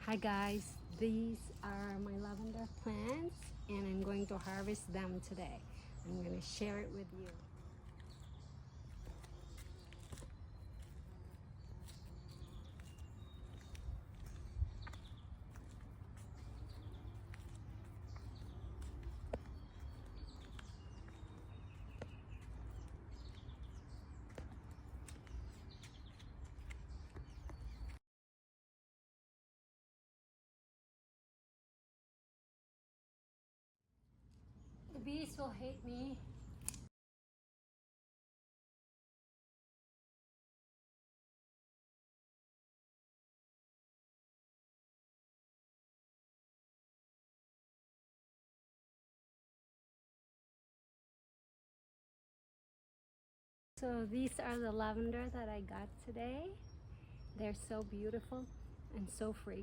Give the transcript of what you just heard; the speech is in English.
Hi guys, these are my lavender plants and I'm going to harvest them today. I'm going to share it with you. The bees will hate me. So these are the lavender that I got today. They're so beautiful and so fragrant.